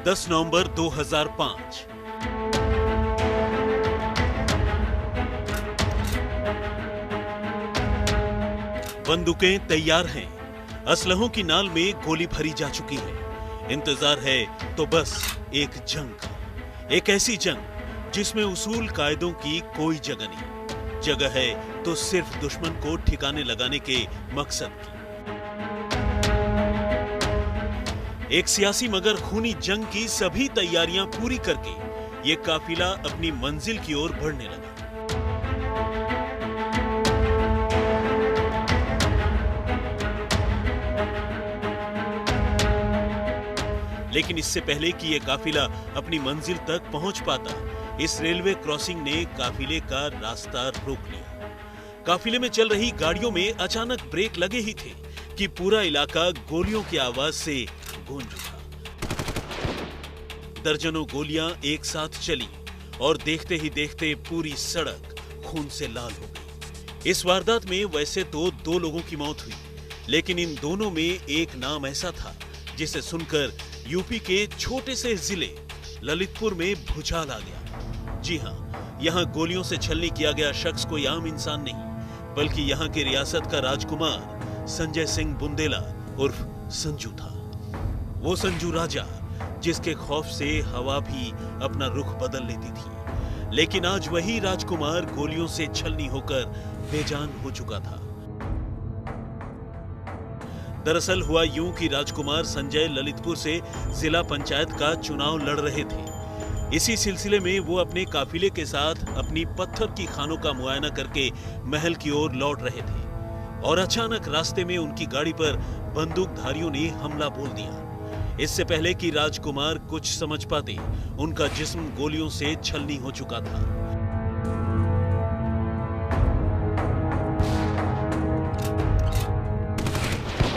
10 नवंबर 2005। बंदूकें तैयार हैं, असलहों की नाल में गोली भरी जा चुकी है। इंतजार है तो बस एक जंग का, एक ऐसी जंग जिसमें उसूल कायदों की कोई जगह नहीं। जगह है तो सिर्फ दुश्मन को ठिकाने लगाने के मकसद की। एक सियासी मगर खूनी जंग की सभी तैयारियां पूरी करके ये काफिला अपनी मंजिल की ओर बढ़ने लगा। लेकिन इससे पहले कि यह काफिला अपनी मंजिल तक पहुंच पाता, इस रेलवे क्रॉसिंग ने काफिले का रास्ता रोक लिया। काफिले में चल रही गाड़ियों में अचानक ब्रेक लगे ही थे कि पूरा इलाका गोलियों की आवाज से गूंज उठा। दर्जनों गोलियां एक साथ चली और देखते ही देखते पूरी सड़क खून से लाल हो गई। इस वारदात में वैसे तो 2 लोगों की मौत हुई, लेकिन इन दोनों में एक नाम ऐसा था जिसे सुनकर यूपी के छोटे से जिले ललितपुर में भूचाल आ गया। जी हां, यहां गोलियों से छलनी किया गया शख्स कोई आम इंसान नहीं, बल्कि यहां के रियासत का राजकुमार संजय सिंह बुंदेला उर्फ संजू था। वो संजू राजा जिसके खौफ से हवा भी अपना रुख बदल लेती थी। लेकिन आज वही राजकुमार गोलियों से छलनी होकर बेजान हो चुका था। दरअसल हुआ यूं कि राजकुमार संजय ललितपुर से जिला पंचायत का चुनाव लड़ रहे थे। इसी सिलसिले में वो अपने काफिले के साथ अपनी पत्थर की खानों का मुआयना करके महल की ओर लौट रहे थे और अचानक रास्ते में उनकी गाड़ी पर बंदूकधारियों ने हमला बोल दिया। इससे पहले कि राजकुमार कुछ समझ पाते, उनका जिस्म गोलियों से छलनी हो चुका था।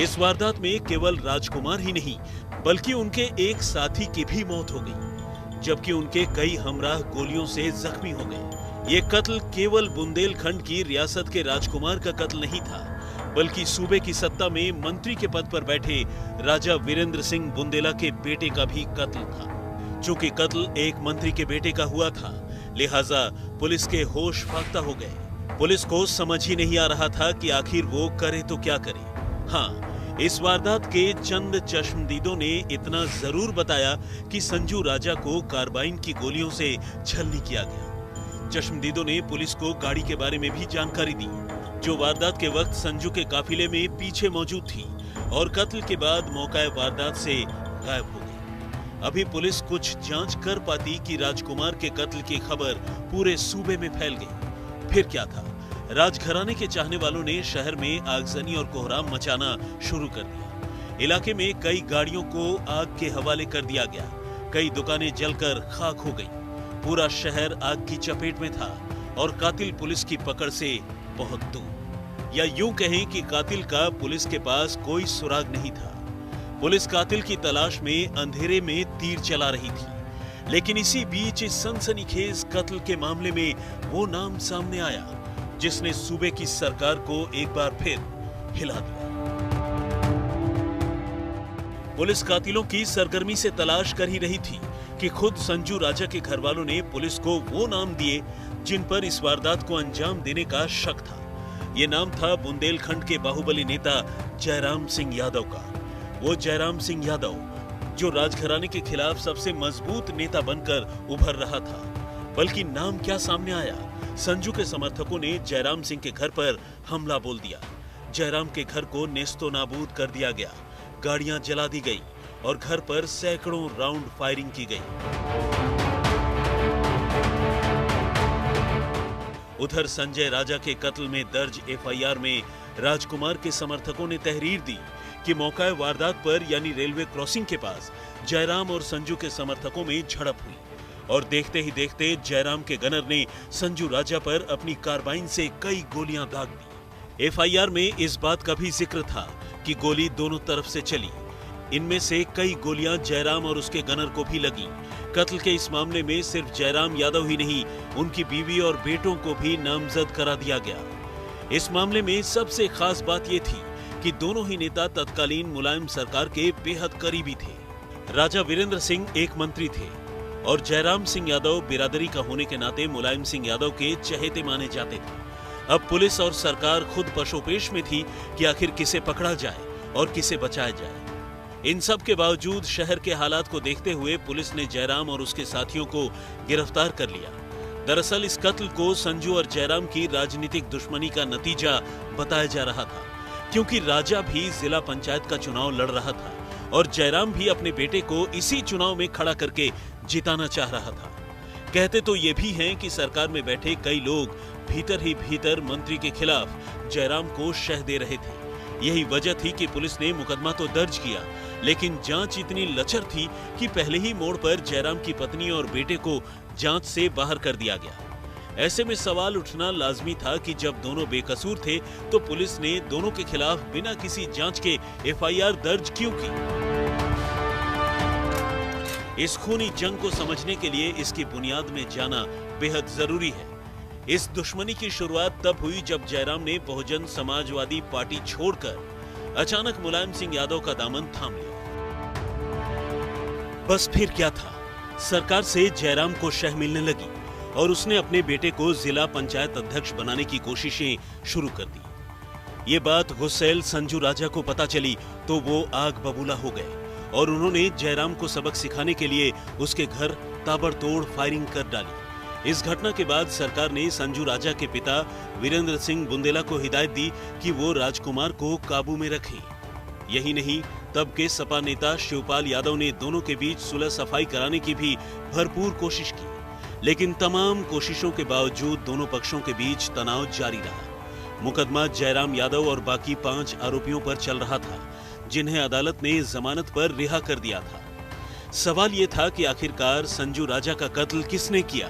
इस वारदात में केवल राजकुमार ही नहीं, बल्कि उनके एक साथी की भी मौत हो गई, जबकि उनके कई हमराह गोलियों से जख्मी हो गए। ये कत्ल केवल बुंदेलखंड की रियासत के राजकुमार का कत्ल नहीं था, बल्कि सूबे की सत्ता में मंत्री के पद पर बैठे राजा वीरेंद्र सिंह बुंदेला के बेटे का भी कत्ल था। चूंकि कत्ल एक मंत्री के बेटे का हुआ था, लिहाजा पुलिस के होश फाख्ता हो गए। पुलिस को समझ ही नहीं आ रहा था कि आखिर वो करे तो क्या करे। हाँ, इस वारदात के चंद चश्मदीदों ने इतना जरूर बताया कि संजू राजा को कार्बाइन की गोलियों से छलनी किया गया। चश्मदीदों ने पुलिस को गाड़ी के बारे में भी जानकारी दी, जो वारदात के वक्त संजू के काफिले में पीछे मौजूद थी और कत्ल के बाद मौका वारदात से गायब हो गई। अभी पुलिस कुछ जांच कर पाती कि राजकुमार के कत्ल की खबर पूरे सूबे में फैल गई। फिर क्या था, राजघराने के चाहने वालों ने शहर में आगजनी और कोहराम मचाना शुरू कर दिया। इलाके में कई गाड़ियों को आग के हवाले कर दिया गया, कई दुकानें जलकर खाक हो गईं। पूरा शहर आग की चपेट में था और कातिल पुलिस की पकड़ से बहुत दूर, या यूं कहें कि कातिल का पुलिस के पास कोई सुराग नहीं था। पुलिस कातिल की तलाश में अंधेरे में तीर चला रही थी। लेकिन इसी बीच इस सनसनीखेज कत्ल के मामले में वो नाम सामने आया जिसने सूबे की सरकार को एक बार फिर हिला दिया। पुलिस कातिलों की सरगर्मी से तलाश कर ही रही थी कि खुद संजू राजा के घर वालों ने पुलिस को वो नाम दिए जिन पर इस वारदात को अंजाम देने का शक था। ये नाम था बुंदेलखंड के बाहुबली नेता जयराम सिंह यादव का। वो जयराम सिंह यादव जो राजघराने के खिलाफ सबसे मजबूत नेता बनकर उभर रहा था। बल्कि नाम क्या सामने आया, संजू के समर्थकों ने जयराम सिंह के घर पर हमला बोल दिया। जयराम के घर को नेस्तो नाबूद कर दिया गया, गाड़ियां जला दी गई और घर पर सैकड़ों राउंड फायरिंग की गई। उधर संजय राजा के कत्ल में दर्ज एफआईआर में राजकुमार के समर्थकों ने तहरीर दी कि मौका वारदात पर यानी रेलवे क्रॉसिंग के पास जयराम और संजू के समर्थकों में झड़प हुई और देखते ही देखते जयराम के गनर ने संजू राजा पर अपनी कार्बाइन से कई गोलियां दाग दी। एफआईआर में इस बात का भी जिक्र था कि गोली दोनों तरफ से चली। इनमें से कई गोलियां जयराम और उसके गनर को भी लगी। कत्ल के इस मामले में सिर्फ जयराम यादव ही नहीं, उनकी बीवी और बेटों को भी नामजद करा दिया गया। इस मामले में सबसे खास बात यह थी कि दोनों ही नेता तत्कालीन मुलायम सरकार के बेहद करीबी थे। राजा वीरेंद्र सिंह एक मंत्री थे और जयराम सिंह यादव बिरादरी का होने के नाते मुलायम सिंह यादव के चहेते माने जाते थे। अब पुलिस और सरकार खुद पशोपेश में थी कि आखिर किसे पकड़ा जाए और किसे बचाया जाए। इन सब के बावजूद शहर के हालात को देखते हुए पुलिस ने जयराम और उसके साथियों को गिरफ्तार कर लिया। दरअसल इस कत्ल को संजू और जयराम की राजनीतिक दुश्मनी का नतीजा बताया जा रहा था, क्योंकि राजा भी जिला पंचायत का चुनाव लड़ रहा था और जयराम भी अपने बेटे को इसी चुनाव में खड़ा करके जिताना चाह रहा था। कहते तो ये भी हैं कि सरकार में बैठे कई लोग भीतर ही भीतर मंत्री के खिलाफ जयराम को शह दे रहे थे। यही वजह थी कि पुलिस ने मुकदमा तो दर्ज किया, लेकिन जांच इतनी लचर थी कि पहले ही मोड़ पर जयराम की पत्नी और बेटे को जांच से बाहर कर दिया गया। ऐसे में सवाल उठना लाजमी था कि जब दोनों बेकसूर थे तो पुलिस ने दोनों के खिलाफ बिना किसी जांच के एफआईआर दर्ज क्यों की? इस खूनी जंग को समझने के लिए इसकी बुनियाद में जाना बेहद जरूरी है। इस दुश्मनी की शुरुआत तब हुई जब जयराम ने बहुजन समाजवादी पार्टी छोड़कर अचानक मुलायम सिंह यादव का दामन थाम लिया। बस फिर क्या था, सरकार से जयराम को शह मिलने लगी और उसने अपने बेटे को जिला पंचायत अध्यक्ष बनाने की कोशिशें शुरू कर दी। ये बात गुस्सैल संजू राजा को पता चली तो वो आग बबूला हो गए और उन्होंने जयराम को सबक सिखाने के लिए उसके घर ताबड़तोड़ फायरिंग कर डाली। इस घटना के बाद सरकार ने संजू राजा के पिता वीरेंद्र सिंह बुंदेला को हिदायत दी कि वो राजकुमार को काबू में रखें। यही नहीं, तब के सपा नेता शिवपाल यादव ने दोनों के बीच सुलह सफाई कराने की भी भरपूर कोशिश की, लेकिन तमाम कोशिशों के बावजूद दोनों पक्षों के बीच तनाव जारी रहा। मुकदमा जयराम यादव और बाकी 5 आरोपियों पर चल रहा था, जिन्हें अदालत ने जमानत पर रिहा कर दिया था। सवाल ये था कि आखिरकार संजू राजा का कत्ल किसने किया?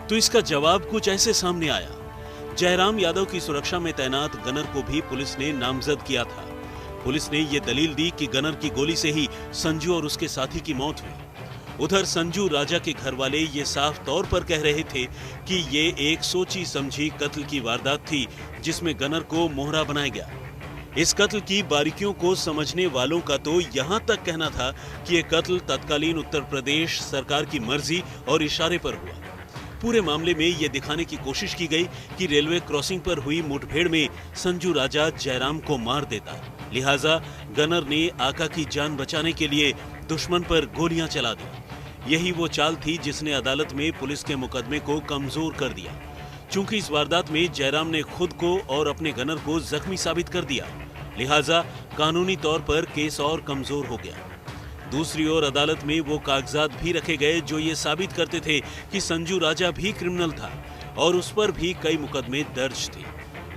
तो इसका जवाब कुछ ऐसे सामने आया। जयराम यादव की सुरक्षा में तैनात गनर को भी पुलिस ने नामजद किया था। पुलिस ने ये दलील दी कि गनर की गोली से ही संजू और उसके साथी की मौत हुई। उधर संजू राजा के घर वाले ये साफ तौर पर कह रहे थे कि ये एक सोची समझी कत्ल की वारदात थी, जिसमें गनर को मोहरा बनाया गया। इस कत्ल की बारीकियों को समझने वालों का तो यहाँ तक कहना था कि ये कत्ल तत्कालीन उत्तर प्रदेश सरकार की मर्जी और इशारे पर हुआ। पूरे मामले में ये दिखाने की कोशिश की गई कि रेलवे क्रॉसिंग पर हुई मुठभेड़ में संजू राजा जयराम को मार देता, लिहाजा गनर ने आका की जान बचाने के लिए दुश्मन पर गोलियां चला दी। यही वो चाल थी जिसने अदालत में पुलिस के मुकदमे को कमजोर कर दिया। चूंकि इस वारदात में जयराम ने खुद को और अपने गनर को जख्मी साबित कर दिया, लिहाजा कानूनी तौर पर केस और कमजोर हो गया। दूसरी ओर अदालत में वो कागजात भी रखे गए जो ये साबित करते थे कि संजू राजा भी क्रिमिनल था और उस पर भी कई मुकदमे दर्ज थे।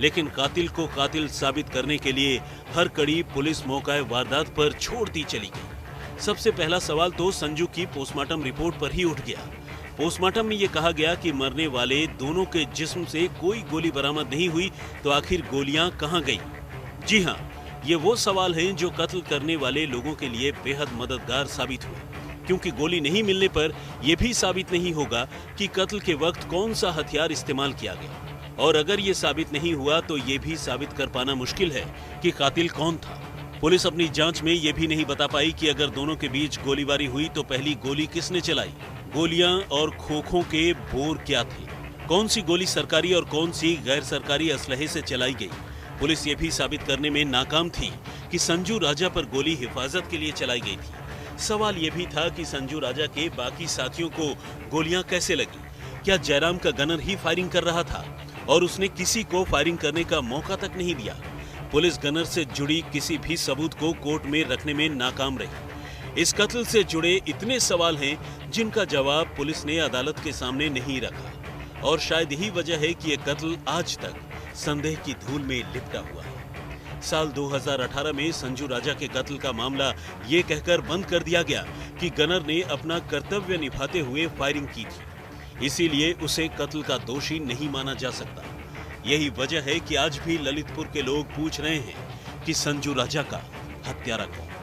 लेकिन कातिल को कातिल साबित करने के लिए हर कड़ी पुलिस मौका वारदात पर छोड़ती चली गई। सबसे पहला सवाल तो संजू की पोस्टमार्टम रिपोर्ट पर ही उठ गया। पोस्टमार्टम में ये कहा गया कि मरने वाले दोनों के जिस्म से कोई गोली बरामद नहीं हुई, तो आखिर गोलियां कहां गईं? जी हां, ये वो सवाल हैं जो कत्ल करने वाले लोगों के लिए बेहद मददगार साबित हुए, क्योंकि गोली नहीं मिलने पर यह भी साबित नहीं होगा कि कत्ल के वक्त कौन सा हथियार इस्तेमाल किया गया, और अगर ये साबित नहीं हुआ तो ये भी साबित कर पाना मुश्किल है कि कातिल कौन था। पुलिस अपनी जांच में ये भी नहीं बता पाई कि अगर दोनों के बीच गोलीबारी हुई तो पहली गोली किसने चलाई, गोलियां और खोखों के बोर क्या थे, कौन सी गोली सरकारी और कौन सी गैर सरकारी असलहे से चलाई गई। पुलिस ये भी साबित करने में नाकाम थी कि संजू राजा पर गोली हिफाजत के लिए चलाई गई थी। सवाल ये भी था कि संजू राजा के बाकी साथियों को गोलियां कैसे लगी? क्या जयराम का गनर ही फायरिंग कर रहा था और उसने किसी को फायरिंग करने का मौका तक नहीं दिया? पुलिस गनर से जुड़ी किसी भी सबूत को कोर्ट में रखने में नाकाम रही। इस कत्ल से जुड़े इतने सवाल हैं जिनका जवाब पुलिस ने अदालत के सामने नहीं रखा, और शायद यही वजह है कि यह कत्ल आज तक संदेह की धूल में लिपटा हुआ है। साल 2018 में संजू राजा के कत्ल का मामला ये कहकर बंद कर दिया गया कि गनर ने अपना कर्तव्य निभाते हुए फायरिंग की थी, इसीलिए उसे कत्ल का दोषी नहीं माना जा सकता। यही वजह है कि आज भी ललितपुर के लोग पूछ रहे हैं कि संजू राजा का हत्यारा कौन?